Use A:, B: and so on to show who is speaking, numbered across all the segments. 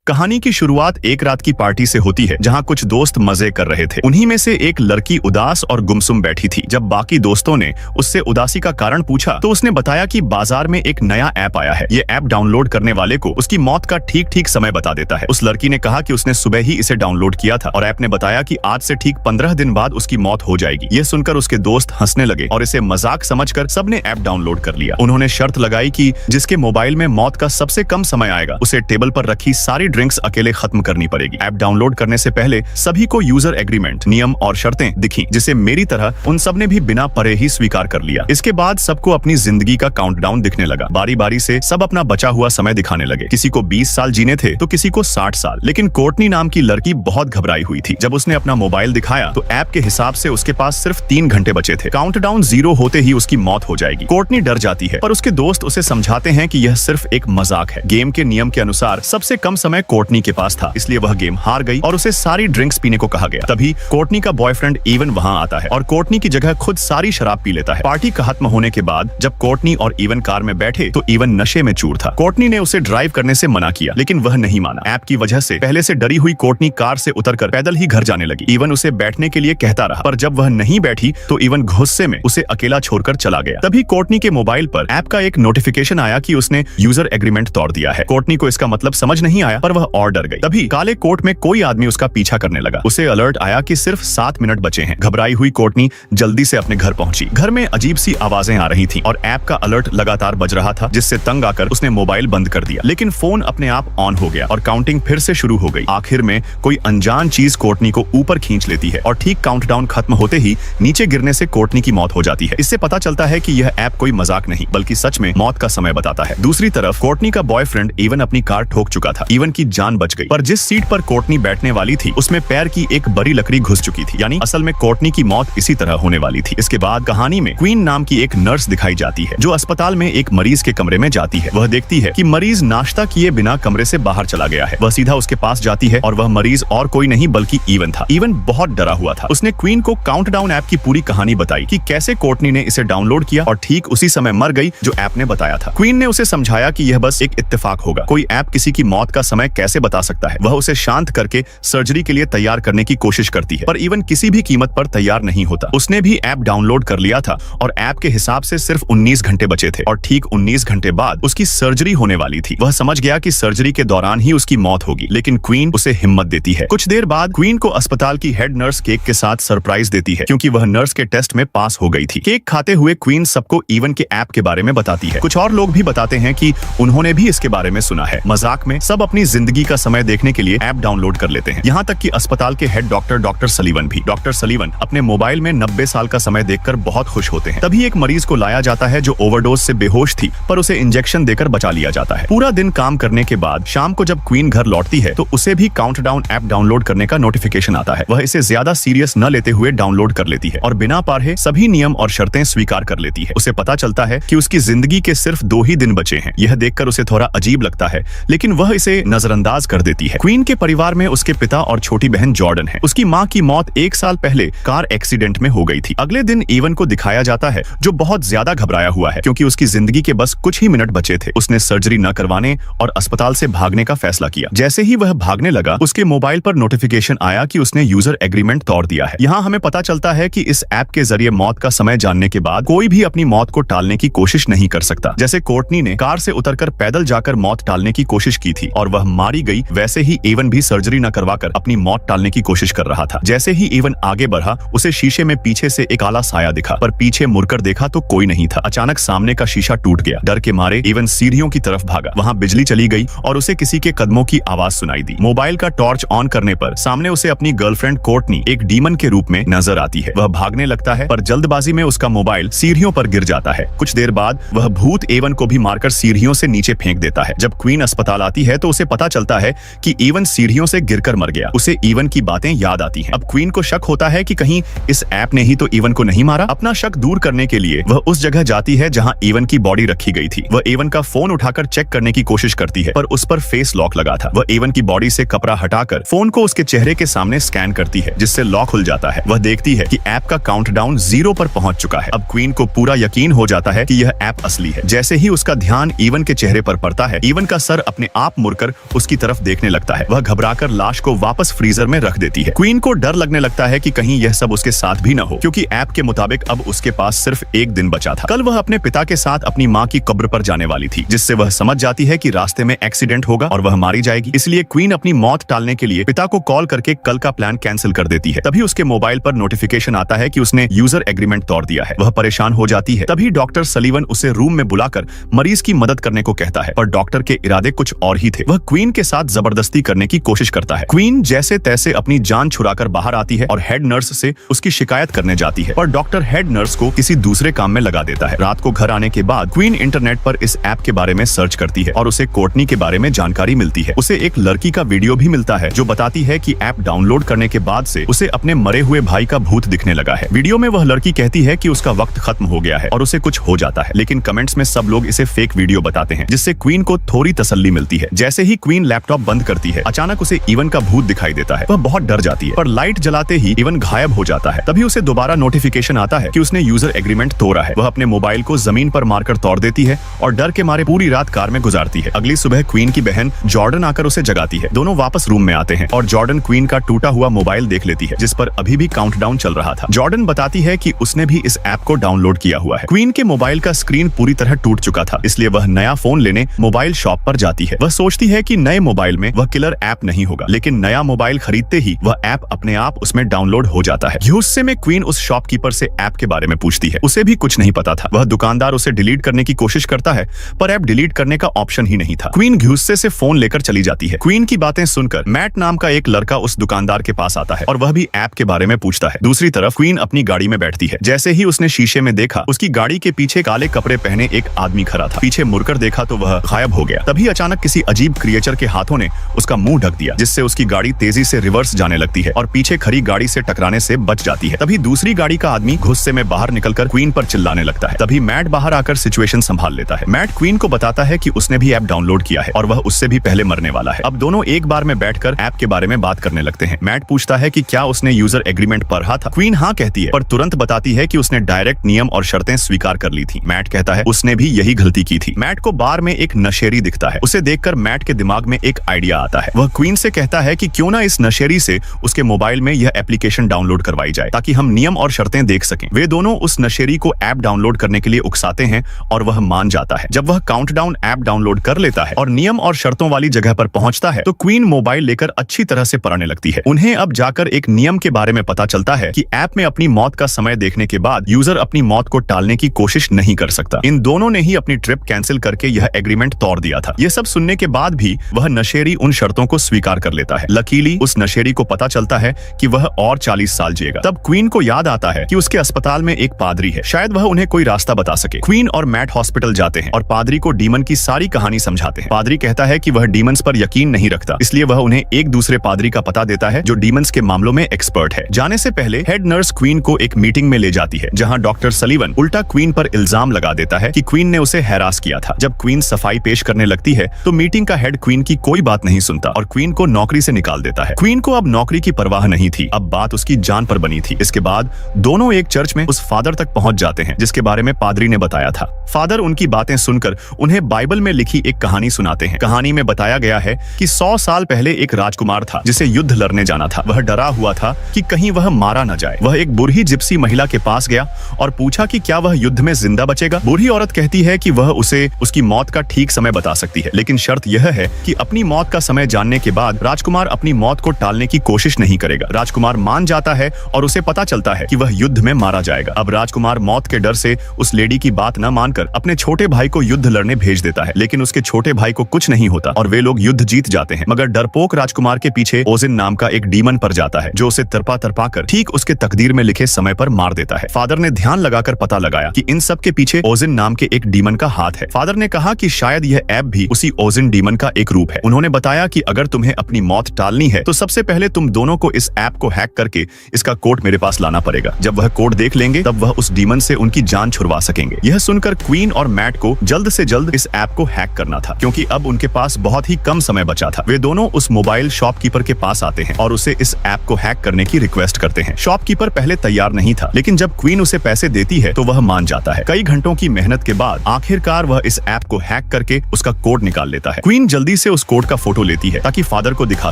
A: कहानी की शुरुआत एक रात की पार्टी से होती है जहां कुछ दोस्त मजे कर रहे थे। उन्हीं में से एक लड़की उदास और गुमसुम बैठी थी। जब बाकी दोस्तों ने उससे उदासी का कारण पूछा तो उसने बताया कि बाजार में एक नया ऐप आया है। ये ऐप डाउनलोड करने वाले को उसकी मौत का ठीक ठीक समय बता देता है। उस लड़की ने कहा कि उसने सुबह ही इसे डाउनलोड किया था और ऐप ने बताया कि आज से ठीक 15 दिन बाद उसकी मौत हो जाएगी। ये सुनकर उसके दोस्त हंसने लगे और इसे मजाक समझकर सबने ऐप डाउनलोड कर लिया। उन्होंने शर्त लगाई कि जिसके मोबाइल में मौत का सबसे कम समय आएगा उसे टेबल पर रखी सारी ड्रिंक्स अकेले खत्म करनी पड़ेगी। ऐप डाउनलोड करने से पहले सभी को यूजर एग्रीमेंट, नियम और शर्तें दिखी, जिसे मेरी तरह उन सब ने भी बिना पढ़े ही स्वीकार कर लिया। इसके बाद सबको अपनी जिंदगी का काउंटडाउन दिखने लगा। बारी बारी से सब अपना बचा हुआ समय दिखाने लगे। किसी को 20 साल जीने थे तो किसी को 60 साल। लेकिन कोर्टनी नाम की लड़की बहुत घबराई हुई थी। जब उसने अपना मोबाइल दिखाया तो ऐप के हिसाब से उसके पास सिर्फ 3 घंटे बचे थे। काउंटडाउन 0 होते ही उसकी मौत हो जाएगी। कोर्टनी डर जाती है पर उसके दोस्त उसे समझाते हैं कि यह सिर्फ एक मजाक है। गेम के नियम के अनुसार सबसे कम समय कोर्टनी के पास था, इसलिए वह गेम हार गई और उसे सारी ड्रिंक्स पीने को कहा गया। तभी कोर्टनी का बॉयफ्रेंड इवन वहां आता है और कोर्टनी की जगह खुद सारी शराब पी लेता है। पार्टी खत्म होने के बाद जब कोर्टनी और इवन कार में बैठे तो इवन नशे में चूर था। कोर्टनी ने उसे ड्राइव करने से मना किया लेकिन वह नहीं माना। ऐप की वजह से पहले से डरी हुई कोर्टनी कार से उतरकर पैदल ही घर जाने लगी। इवन उसे बैठने के लिए कहता रहा पर जब वह नहीं बैठी तो इवन गुस्से में उसे अकेला छोड़कर चला गया। तभी कोर्टनी के मोबाइल पर ऐप का एक नोटिफिकेशन आया कि उसने यूजर एग्रीमेंट तोड़ दिया है। कोर्टनी को इसका मतलब समझ नहीं आया पर वह और डर गई। तभी काले कोट में कोई आदमी उसका पीछा करने लगा। उसे अलर्ट आया कि सिर्फ 7 मिनट बचे हैं। घबराई हुई कोर्टनी जल्दी से अपने घर पहुंची। घर में अजीब सी आवाजें आ रही थीं और ऐप का अलर्ट लगातार बज रहा था, जिससे तंग आकर उसने मोबाइल बंद कर दिया। लेकिन फोन अपने आप ऑन हो गया और काउंटिंग फिर से शुरू हो गई। आखिर में कोई अनजान चीज कोर्टनी को ऊपर खींच लेती है और ठीक काउंटडाउन खत्म होते ही नीचे गिरने से कोर्टनी की मौत हो जाती है। इससे पता चलता है कि यह ऐप कोई मजाक नहीं बल्कि सच में मौत का समय बताता है। दूसरी तरफ कोर्टनी का बॉयफ्रेंड इवन अपनी कार ठोक चुका था। इवन की जान बच गई पर जिस सीट पर कोर्टनी बैठने वाली थी उसमें पैर की एक बड़ी लकड़ी घुस चुकी थी। यानी असल में कोर्टनी की मौत इसी तरह होने वाली थी। इसके बाद कहानी में क्वीन नाम की एक नर्स दिखाई जाती है जो अस्पताल में एक मरीज के कमरे में जाती है। वह देखती है कि मरीज नाश्ता किए बिना कमरे से बाहर चला गया है। वह सीधा उसके पास जाती है और वह मरीज और कोई नहीं बल्कि इवन था। इवन बहुत डरा हुआ था। उसने क्वीन को काउंटडाउन ऐप की पूरी कहानी बताई कि कैसे कोर्टनी ने इसे डाउनलोड किया और ठीक उसी समय मर गई जो ऐप ने बताया था। क्वीन ने उसे समझाया कि यह बस एक इत्तेफाक होगा। कोई ऐप किसी की मौत का समय कैसे बता सकता है। वह उसे शांत करके सर्जरी के लिए तैयार करने की कोशिश करती है पर इवन किसी भी कीमत पर तैयार नहीं होता। उसने भी ऐप डाउनलोड कर लिया था और ऐप के हिसाब से सिर्फ 19 घंटे बचे थे और ठीक 19 घंटे बाद उसकी सर्जरी होने वाली थी। वह समझ गया कि सर्जरी के दौरान ही उसकी मौत होगी लेकिन क्वीन उसे हिम्मत देती है। कुछ देर बाद क्वीन को अस्पताल की हेड नर्स केक के साथ सरप्राइज देती है क्योंकि वह नर्स के टेस्ट में पास हो गई थी। केक खाते हुए क्वीन सबको इवन के ऐप के बारे में बताती है। कुछ और लोग भी बताते हैं कि उन्होंने भी इसके बारे में सुना है। मजाक में सब अपनी जिंदगी का समय देखने के लिए ऐप डाउनलोड कर लेते हैं। यहाँ तक कि अस्पताल के हेड डॉक्टर सलीवन भी। डॉक्टर सलीवन अपने मोबाइल में 90 साल का समय देखकर बहुत खुश होते हैं। तभी एक मरीज को लाया जाता है जो ओवरडोज से बेहोश थी पर उसे इंजेक्शन देकर बचा लिया जाता है। पूरा दिन काम करने के बाद शाम को जब क्वीन घर लौटती है तो उसे भी काउंटडाउन ऐप डाउनलोड करने का नोटिफिकेशन आता है। वह इसे ज्यादा सीरियस न लेते हुए डाउनलोड कर लेती है और बिना पढ़े सभी नियम और शर्तें स्वीकार कर लेती है। उसे पता चलता है कि उसकी जिंदगी के सिर्फ 2 ही दिन बचे हैं। यह देखकर उसे थोड़ा अजीब लगता है लेकिन वह इसे नजरअंदाज कर देती है। क्वीन के परिवार में उसके पिता और छोटी बहन जॉर्डन है। उसकी माँ की मौत 1 साल पहले कार एक्सीडेंट में हो गई थी। अगले दिन इवन को दिखाया जाता है जो बहुत ज्यादा घबराया हुआ है क्योंकि उसकी जिंदगी के बस कुछ ही मिनट बचे थे। उसने सर्जरी न करवाने और अस्पताल से भागने का फैसला किया। जैसे ही वह भागने लगा उसके मोबाइल पर नोटिफिकेशन आया कि उसने यूजर एग्रीमेंट तोड़ दिया है। यहाँ हमें पता चलता है कि इस ऐप के जरिए मौत का समय जानने के बाद कोई भी अपनी मौत को टालने की कोशिश नहीं कर सकता। जैसे कोर्टनी ने कार से उतरकर पैदल जाकर मौत टालने की कोशिश की थी और वह मारी गई, वैसे ही इवन भी सर्जरी न करवाकर अपनी मौत टालने की कोशिश कर रहा था। जैसे ही इवन आगे बढ़ा उसे शीशे में पीछे से एक काला साया दिखा पर पीछे मुड़कर देखा तो कोई नहीं था। अचानक सामने का शीशा टूट गया। डर के मारे इवन सीढ़ियों की तरफ भागा। वहां बिजली चली गई और उसे किसी के कदमों की आवाज सुनाई दी। मोबाइल का टॉर्च ऑन करने पर सामने उसे अपनी गर्लफ्रेंड कोर्टनी एक डीमन के रूप में नजर आती है। वह भागने लगता है पर जल्दबाजी में उसका मोबाइल सीढ़ियों पर गिर जाता है। कुछ देर बाद वह भूत इवन को भी मारकर सीढ़ियों से नीचे फेंक देता है। जब क्वीन अस्पताल आती है तो उसे पता चलता है कि इवन सीढ़ियों से गिरकर मर गया। उसे इवन की बातें याद आती हैं। अब क्वीन को शक होता है कि कहीं इस ऐप ने ही तो इवन को नहीं मारा। अपना शक दूर करने के लिए वह उस जगह जाती है जहां इवन की बॉडी रखी गई थी। वह इवन का फोन उठाकर चेक करने की कोशिश करती है पर उस पर फेस लॉक लगा था। वह इवन की बॉडी से कपड़ा हटाकर फोन को उसके चेहरे के सामने स्कैन करती है जिससे लॉक खुल जाता है। वह देखती है कि ऐप का काउंटडाउन 0 पर पहुंच चुका है। अब क्वीन को पूरा यकीन हो जाता है कि यह ऐप असली है। जैसे ही उसका ध्यान इवन के चेहरे पर पड़ता है इवन का सर अपने आप मुड़कर उसकी तरफ देखने लगता है। वह घबराकर लाश को वापस फ्रीजर में रख देती है। क्वीन को डर लगने लगता है कि कहीं यह सब उसके साथ भी न हो, क्योंकि ऐप के मुताबिक अब उसके पास सिर्फ एक दिन बचा था। कल वह अपने पिता के साथ अपनी माँ की कब्र पर जाने वाली थी, जिससे वह समझ जाती है कि रास्ते में एक्सीडेंट होगा और वह मारी जाएगी। इसलिए क्वीन अपनी मौत टालने के लिए पिता को कॉल करके कल का प्लान कैंसिल कर देती है। तभी उसके मोबाइल पर नोटिफिकेशन आता है कि उसने यूजर एग्रीमेंट तोड़ दिया है। वह परेशान हो जाती है। तभी डॉक्टर सलीवन उसे रूम में बुलाकर मरीज की मदद करने को कहता है, पर डॉक्टर के इरादे कुछ और ही थे। वह क्वीन के साथ जबरदस्ती करने की कोशिश करता है। क्वीन जैसे तैसे अपनी जान छुड़ाकर बाहर आती है और हेड नर्स से उसकी शिकायत करने जाती है, पर डॉक्टर हेड नर्स को किसी दूसरे काम में लगा देता है। रात को घर आने के बाद क्वीन इंटरनेट पर इस ऐप के बारे में सर्च करती है और उसे कोर्टनी के बारे में जानकारी मिलती है। उसे एक लड़की का वीडियो भी मिलता है जो बताती है कि ऐप डाउनलोड करने के बाद से उसे अपने मरे हुए भाई का भूत दिखने लगा है। वीडियो में वह लड़की कहती है कि उसका वक्त खत्म हो गया है और उसे कुछ हो जाता है, लेकिन कमेंट्स में सब लोग इसे फेक वीडियो बताते हैं, जिससे क्वीन को थोड़ी तसल्ली मिलती है। जैसे ही क्वीन लैपटॉप बंद करती है, अचानक उसे इवन का भूत दिखाई देता है। वह बहुत डर जाती है, पर लाइट जलाते ही इवन गायब हो जाता है। तभी उसे दोबारा नोटिफिकेशन आता है कि उसने यूजर एग्रीमेंट तोड़ा है। वह अपने मोबाइल को जमीन पर मारकर तोड़ देती है और डर के मारे पूरी रात कार में गुजारती है। अगली सुबह क्वीन की बहन जॉर्डन आकर उसे जगाती है। दोनों वापस रूम में आते हैं और जॉर्डन क्वीन का टूटा हुआ मोबाइल देख लेती है, जिस पर अभी भी काउंटडाउन चल रहा था। जॉर्डन बताती है कि उसने भी इस ऐप को डाउनलोड किया हुआ है। क्वीन के मोबाइल का स्क्रीन पूरी तरह टूट चुका था, इसलिए वह नया फोन लेने मोबाइल शॉप पर जाती है। वह सोचती है कि नए मोबाइल में वह किलर ऐप नहीं होगा, लेकिन नया मोबाइल खरीदते ही वह ऐप अपने आप उसमें डाउनलोड हो जाता है। गुस्से में क्वीन उस शॉपकीपर से ऐप के बारे में पूछती है। उसे भी कुछ नहीं पता था। वह दुकानदार उसे डिलीट करने की कोशिश करता है, पर ऐप डिलीट करने का ऑप्शन ही नहीं था। क्वीन गुस्से से फोन लेकर चली जाती है। क्वीन की बातें सुनकर मैट नाम का एक लड़का उस दुकानदार के पास आता है और वह भी ऐप के बारे में पूछता है। दूसरी तरफ क्वीन अपनी गाड़ी में बैठती है। जैसे ही उसने शीशे में देखा, उसकी गाड़ी के पीछे काले कपड़े पहने एक आदमी खड़ा था। पीछे मुड़कर देखा तो वह गायब हो गया। तभी अचानक किसी अजीब क्रिएचर के हाथों ने उसका मुंह ढक दिया, जिससे उसकी गाड़ी तेजी से रिवर्स जाने लगती है और पीछे खड़ी गाड़ी से टकराने से बच जाती है। तभी दूसरी गाड़ी का आदमी गुस्से में बाहर निकलकर क्वीन पर चिल्लाने लगता है। तभी मैट बाहर आकर सिचुएशन संभाल लेता है। मैट क्वीन को बताता है कि उसने भी ऐप डाउनलोड किया है और वह उससे भी पहले मरने वाला है। अब दोनों एक बार में बैठकर ऐप के बारे में बात करने लगते हैं। मैट पूछता है कि क्या उसने यूजर एग्रीमेंट पढ़ा था। क्वीन हाँ कहती है, पर तुरंत बताती है कि उसने डायरेक्ट नियम और शर्तें स्वीकार कर ली थी। मैट कहता है उसने भी यही गलती की थी। मैट को बार में एक नशेरी दिखता है। उसे देखकर मैट के दिमाग में एक आइडिया आता है। वह क्वीन से कहता है कि क्यों ना इस नशेरी से उसके मोबाइल में यह एप्लीकेशन डाउनलोड करवाई जाए, ताकि हम नियम और शर्तें देख सकें। वे दोनों उस नशेरी को ऐप डाउनलोड करने के लिए उकसाते हैं और वह मान जाता है। जब वह काउंटडाउन ऐप डाउनलोड कर लेता है और नियम और शर्तों वाली जगह पर पहुंचता है, तो क्वीन मोबाइल लेकर अच्छी तरह से पढ़ने लगती है। उन्हें अब जाकर एक नियम के बारे में पता चलता है कि ऐप में अपनी मौत का समय देखने के बाद यूजर अपनी मौत को टालने की कोशिश नहीं कर सकता। इन दोनों ने ही अपनी ट्रिप कैंसिल करके यह एग्रीमेंट तोड़ दिया था। यह सब सुनने के बाद भी वह नशेरी उन शर्तों को स्वीकार कर लेता है। लकीली उस नशेरी को पता चलता है कि वह और 40 साल जिएगा। तब क्वीन को याद आता है कि उसके अस्पताल में एक पादरी है, शायद वह उन्हें कोई रास्ता बता सके। क्वीन और मैट हॉस्पिटल जाते हैं और पादरी को डीमन की सारी कहानी समझाते हैं। पादरी कहता है कि वह डीमंस पर यकीन नहीं रखता, इसलिए वह उन्हें एक दूसरे पादरी का पता देता है जो डीमंस के मामलों में एक्सपर्ट है। जाने से पहले हेड नर्स क्वीन को एक मीटिंग में ले जाती है, जहां डॉक्टर सलीवन उल्टा क्वीन पर इल्जाम लगा देता है कि क्वीन ने उसे हैरास किया था। जब क्वीन सफाई पेश करने लगती है, तो मीटिंग का हेड क्वीन की कोई बात नहीं सुनता और क्वीन को नौकरी से निकाल देता है। क्वीन को अब नौकरी की परवाह नहीं थी, अब बात उसकी जान पर बनी थी। इसके बाद दोनों एक चर्च में उस फादर तक पहुंच जाते हैं, जिसके बारे में पादरी ने बताया था। फादर उनकी बातें सुनकर उन्हें बाइबल में लिखी एक कहानी सुनाते हैं। कहानी में बताया गया है कि 100 साल पहले एक राजकुमार था जिसे युद्ध लड़ने जाना था। वह डरा हुआ था कि कहीं वह मारा न जाए। वह एक बूढ़ी जिप्सी महिला के पास गया और पूछा कि क्या वह युद्ध में जिंदा बचेगा। बूढ़ी औरत कहती है कि वह उसे उसकी मौत का ठीक समय बता सकती है, लेकिन शर्त यह है कि अपनी मौत का समय जानने के बाद राजकुमार अपनी मौत को टालने की कोशिश नहीं करेगा। राजकुमार मान जाता है और उसे पता चलता है कि वह युद्ध में मारा जाएगा। अब राजकुमार मौत के डर से उस लेडी की बात न मानकर अपने छोटे भाई को युद्ध लड़ने भेज देता है, लेकिन उसके छोटे भाई को कुछ नहीं होता और वे लोग युद्ध जीत जाते हैं। मगर डरपोक राजकुमार के पीछे ओजिन नाम का एक डीमन पर जाता है, जो उसे तरपा तरपा कर ठीक उसके तकदीर में लिखे समय पर मार देता है। फादर ने ध्यान लगाकर पता लगाया कि इन सब के पीछे ओजिन नाम के एक डीमन का हाथ है। फादर ने कहा कि शायद यह ऐप भी उसी ओजिन डीमन का एक रूप है। उन्होंने बताया कि अगर तुम्हें अपनी मौत टालनी है तो सबसे पहले तुम दोनों को इस ऐप को हैक करके इसका कोड मेरे पास लाना पड़ेगा। जब वह कोड देख लेंगे तब वह उस डीमन से उनकी जान छुड़वा सकेंगे। यह सुनकर क्वीन और मैट को जल्द से जल्द इस ऐप को हैक करना था, क्योंकि अब उनके पास बहुत ही कम समय बचा था। वे दोनों उस मोबाइल शॉपकीपर के पास आते हैं और उसे इस ऐप को हैक करने की रिक्वेस्ट करते हैं। शॉपकीपर पहले तैयार नहीं था, लेकिन जब क्वीन उसे पैसे देती है तो वह मान जाता है। कई घंटों की मेहनत के बाद आखिरकार वह इस ऐप को हैक करके उसका कोड निकाल लेता है। क्वीन जल्दी से उस कोड का फोटो लेती है ताकि फादर को दिखा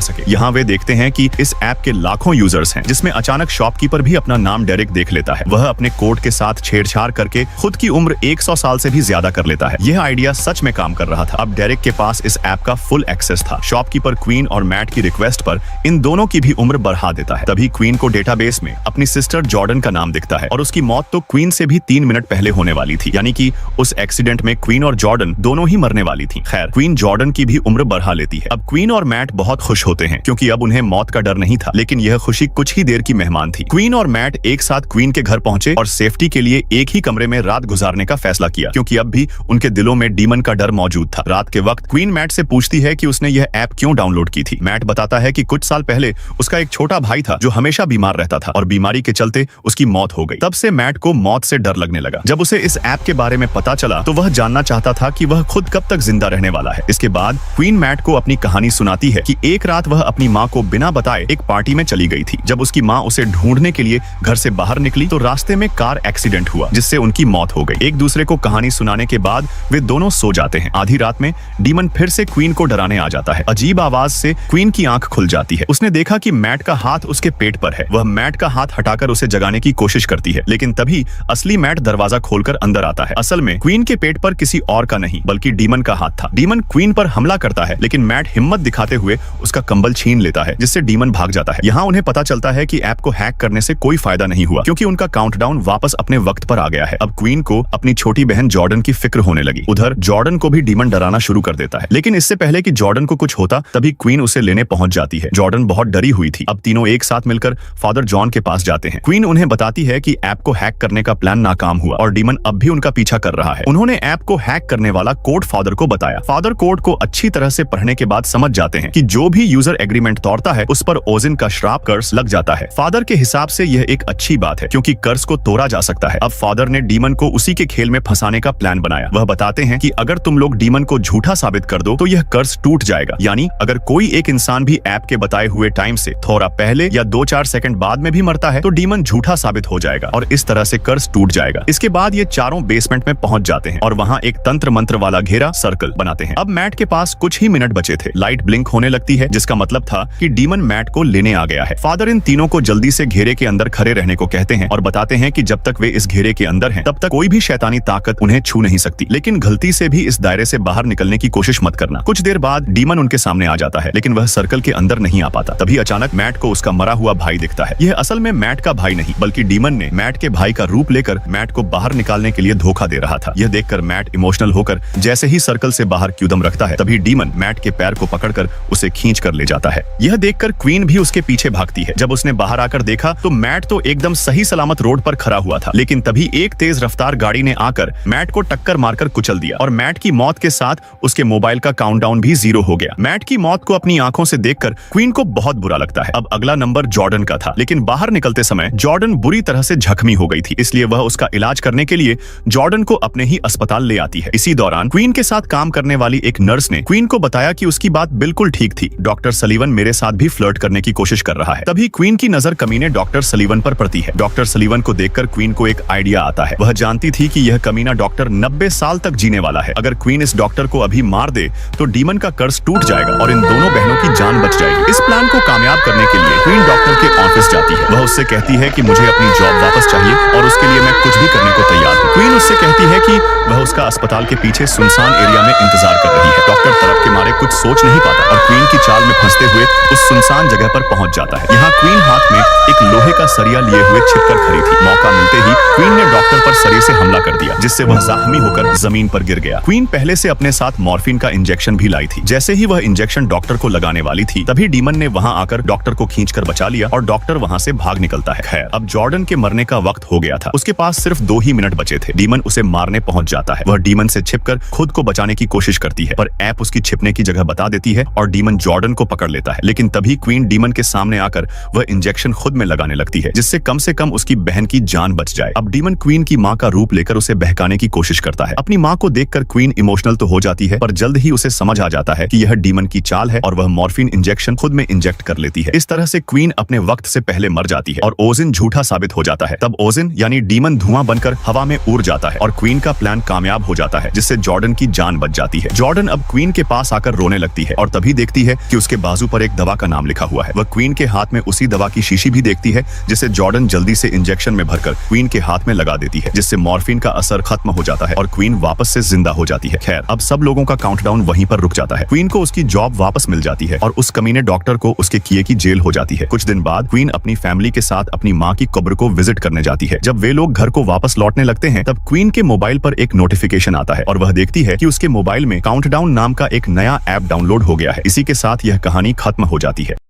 A: सके। यहाँ वे देखते हैं कि इस ऐप के लाखों यूजर्स हैं, जिसमें अचानक शॉपकीपर भी अपना नाम डेरिक देख लेता है। वह अपने कोड के साथ छेड़छाड़ करके खुद की उम्र 100 साल से भी ज्यादा कर लेता है। यह आइडिया सच में काम कर रहा था। अब डेरिक के पास इस ऐप का फुल एक्सेस था। शॉपकीपर क्वीन और मैट की रिक्वेस्ट पर इन दोनों की भी उम्र बढ़ा देता है। तभी क्वीन को डेटाबेस में अपनी सिस्टर जॉर्डन का नाम दिखता है और उसकी मौत तो क्वीन से भी 3 मिनट पहले होने वाली थी, यानी कि उस एक्सीडेंट में क्वीन और जॉर्डन दोनों ही मरने वाली थी। खैर, क्वीन जॉर्डन की भी उम्र बढ़ा लेती है। अब क्वीन और मैट बहुत खुश होते हैं क्योंकि अब उन्हें मौत का डर नहीं था, लेकिन यह खुशी कुछ ही देर की मेहमान थी। क्वीन और मैट एक साथ क्वीन के घर पहुंचे और सेफ्टी के लिए एक ही कमरे में रात गुजारने का फैसला किया, क्योंकि अब भी उनके दिलों में डीमन का डर मौजूद था। रात के वक्त क्वीन मैट से पूछती है कि उसने यह ऐप क्यों डाउनलोड की थी। मैट बताता है कि कुछ साल पहले उसका एक छोटा भाई था जो हमेशा बीमार रहता था और बीमारी के चलते उसकी मौत हो गई। तब से मैट को मौत से डर लगने लगा। जब उसे इस ऐप के बारे में पता चला तो वह जानना चाहता था कि वह खुद कब तक जिंदा रहने वाला है। इसके बाद क्वीन मैट को अपनी कहानी सुनाती है कि एक रात वह अपनी माँ को बिना बताए एक पार्टी में चली गई थी। जब उसकी माँ उसे ढूंढने के लिए घर से बाहर निकली तो रास्ते में कार एक्सीडेंट हुआ, जिससे उनकी मौत हो गई। एक दूसरे को कहानी सुनाने के बाद वे दोनों सो जाते हैं। आधी रात में डीमन फिर से क्वीन को डराने आ जाता है। अजीब आवाज से क्वीन की आंख खुल जाती है। उसने देखा कि मैट का हाथ उसके पेट पर है। वह मैट का हाथ हटाकर उसे जगाने की कोशिश करती है, लेकिन तभी असली मैट दरवाजा खोलकर अंदर आता है। असल में क्वीन के पेट पर किसी और का नहीं बल्कि डीमन का हाथ था। डीमन क्वीन पर हमला करता है, लेकिन मैट हिम्मत दिखाते हुए उसका कंबल छीन लेता है, जिससे डीमन भाग जाता है। यहाँ उन्हें पता चलता है कि ऐप को हैक करने से कोई फायदा नहीं हुआ, क्योंकि उनका काउंटडाउन वापस अपने वक्त पर आ गया है। अब क्वीन को अपनी छोटी बहन जॉर्डन की फिक्र होने लगी। उधर जॉर्डन को भी डीमन डराना शुरू कर देता है, लेकिन इससे पहले कि जॉर्डन को कुछ होता तभी क्वीन उसे लेने पहुंच जाती है। जॉर्डन बहुत डरी हुई थी। अब तीनों एक साथ मिलकर फादर जॉन के पास जाते हैं। क्वीन उन्हें बताती है कि ऐप को हैक करने का प्लान नाकाम हुआ और डीमन अब भी उनका पीछा कर रहा है। उन्होंने ऐप को हैक करने वाला कोड फादर को बताया। फादर कोड को अच्छी तरह से पढ़ने के बाद समझ जाते हैं कि जो भी यूजर एग्रीमेंट तोड़ता है उस पर ओजिन का श्राप कर्स लग जाता है। फादर के हिसाब से यह एक अच्छी बात है, क्योंकि कर्स को तोड़ा जा सकता है। अब फादर ने डीमन को उसी के खेल में फंसाने का प्लान बनाया। वह बताते हैं कि अगर तुम लोग डीमन को झूठा साबित कर दो तो यह कर्स टूट जाएगा, यानी अगर कोई एक इंसान भी ऐप के बताए हुए टाइम से थोड़ा पहले या 2-4 सेकंड बाद में भी मरता है तो डीमन झूठा साबित हो जाएगा और इस तरह से कर्स टूट जाएगा। इसके बाद ये चारों बेसमेंट में पहुंच जाते हैं और वहां एक तंत्र मंत्र वाला घेरा सर्कल बनाते हैं। अब मैट के पास कुछ ही मिनट बचे थे। लाइट ब्लिंक होने लगती है, जिसका मतलब था कि डीमन मैट को लेने आ गया है। फादर इन तीनों को जल्दी से घेरे के अंदर खड़े रहने को कहते हैं और बताते हैं कि जब तक वे इस घेरे के अंदर हैं, तब तक कोई भी शैतानी ताकत उन्हें छू नहीं सकती, लेकिन गलती से भी इस दायरे से बाहर निकलने की कोशिश मत करना। कुछ देर बाद डीमन उनके सामने आ जाता है, लेकिन वह सर्कल के अंदर नहीं आ पाता। तभी अचानक मैट को उसका मरा हुआ भाई दिखता है। यह असल में मैट का भाई नहीं बल्कि डीमन ने मैट के भाई का रूप लेकर मैट को बाहर निकालने के लिए धोखा दे रहा था। यह देखकर मैट इमोशनल होकर जैसे ही सर्कल से बाहर कूदम रखता है, तभी डीमन मैट के पैर को पकड़कर उसे खींच कर ले जाता है। यह देखकर क्वीन भी उसके पीछे भागती है। जब उसने बाहर आकर देखा तो मैट तो एकदम सही सलामत रोड पर खड़ा हुआ था, लेकिन तभी एक तेज रफ्तार गाड़ी ने आकर मैट को टक्कर मारकर कुचल दिया और मैट की मौत के साथ उसके मोबाइल का काउंटडाउन भी 0 हो गया। मैट की मौत को अपनी आंखों से देखकर क्वीन को बहुत बुरा लगता है। अब अगला नंबर जॉर्डन का था, लेकिन बाहर निकलते समय जॉर्डन बुरी तरह से जख्मी हो गई थी, इसलिए वह उसका इलाज करने के लिए जॉर्डन को अपने ही अस्पताल ले आती है। इसी दौरान क्वीन के साथ काम करने वाली एक नर्स ने क्वीन को बताया कि उसकी बात बिल्कुल ठीक थी, डॉक्टर सलीवन मेरे साथ भी फ्लर्ट करने की कोशिश कर रहा है। तभी क्वीन की नजर कमीने डॉक्टर सलीवन पर पड़ती है। डॉक्टर सलीवन को देखकर क्वीन को एक आइडिया आता है। वह जानती थी कि यह कमीना डॉक्टर 90 साल तक जीने वाला है। अगर क्वीन इस डॉक्टर को अभी मार दे तो डीमन का कर्स टूट जाएगा और इन दोनों बहनों की जान बच जाएगी। इस प्लान को कामयाब करने के लिए क्वीन डॉक्टर के ऑफिस जाती है। वह उससे कहती है कि मुझे अपनी जॉब वापस चाहिए और उसके लिए मैं कुछ भी करने को तैयार हूँ। क्वीन उससे कहती है कि वह उसका अस्पताल के पीछे सुनसान एरिया में इंतजार कर रही है। डॉक्टर तरफ के मारे कुछ सोच नहीं पाता और क्वीन की चाल में फंसते हुए उस सुनसान जगह पर पहुंच जाता है। यहाँ क्वीन हाथ में एक लोहे का सरिया लिए हुए छिपकर खड़ी थी। मौका मिलते ही क्वीन ने डॉक्टर पर सरिये से हमला कर दिया, जिससे वह जख्मी होकर जमीन पर गिर गया। क्वीन पहले से अपने साथ मॉर्फिन का इंजेक्शन भी लाई थी। जैसे ही वह इंजेक्शन डॉक्टर को लगाने वाली थी, तभी डीमन ने वहां आकर डॉक्टर को खींचकर बचा लिया और डॉक्टर वहां से भाग निकलता है। खैर, अब जॉर्डन के मरने का वक्त हो गया था। उसके पास सिर्फ 2 ही मिनट बचे थे। डीमन उसे मारने पहुंच जाता है। वह डीमन से छिपकर खुद को बचाने की कोशिश करती है, पर ऐप उसकी छिपने की जगह बता देती है और डीमन जॉर्डन को पकड़ लेता है। लेकिन तभी तभी क्वीन डीमन के सामने आकर वह इंजेक्शन खुद में लगाने लगती है, जिससे कम से कम उसकी बहन की जान बच जाए। अब डीमन क्वीन की माँ का रूप लेकर उसे बहकाने की कोशिश करता है। अपनी माँ को देखकर क्वीन इमोशनल तो हो जाती है, पर जल्द ही उसे समझ आ जाता है कि यह डीमन की चाल है और वह मॉर्फिन इंजेक्शन खुद में इंजेक्ट कर लेती है। इस तरह से क्वीन अपने वक्त से पहले मर जाती है और ओजिन झूठा साबित हो जाता है। तब ओजिन यानी डीमन धुआं बनकर हवा में उड़ जाता है और क्वीन का प्लान कामयाब हो जाता है, जिससे जॉर्डन की जान बच जाती है। जॉर्डन अब क्वीन के पास आकर रोने लगती है और तभी देखती है कि उसके बाजू पर एक दवा का नाम लिखा हुआ है। वह क्वीन के हाथ में उसी दवा की शीशी भी देखती है, जिसे जॉर्डन जल्दी से इंजेक्शन में भरकर क्वीन के हाथ में लगा देती है, जिससे मॉर्फिन का असर खत्म हो जाता है और क्वीन वापस से जिंदा हो जाती है। खैर, अब सब लोगों का काउंटडाउन वहीं पर रुक जाता है। क्वीन को उसकी जॉब वापस मिल जाती है और उस कमीने डॉक्टर को उसके किए की जेल हो जाती है। कुछ दिन बाद क्वीन अपनी फैमिली के साथ अपनी माँ की कब्र को विजिट करने जाती है। जब वे लोग घर को वापस लौटने लगते हैं, तब क्वीन के मोबाइल पर एक नोटिफिकेशन आता है और वह देखती है कि उसके मोबाइल में काउंटडाउन नाम का एक नया ऐप डाउनलोड हो गया है। इसी के साथ यह कहानी खत्म हो जाती है।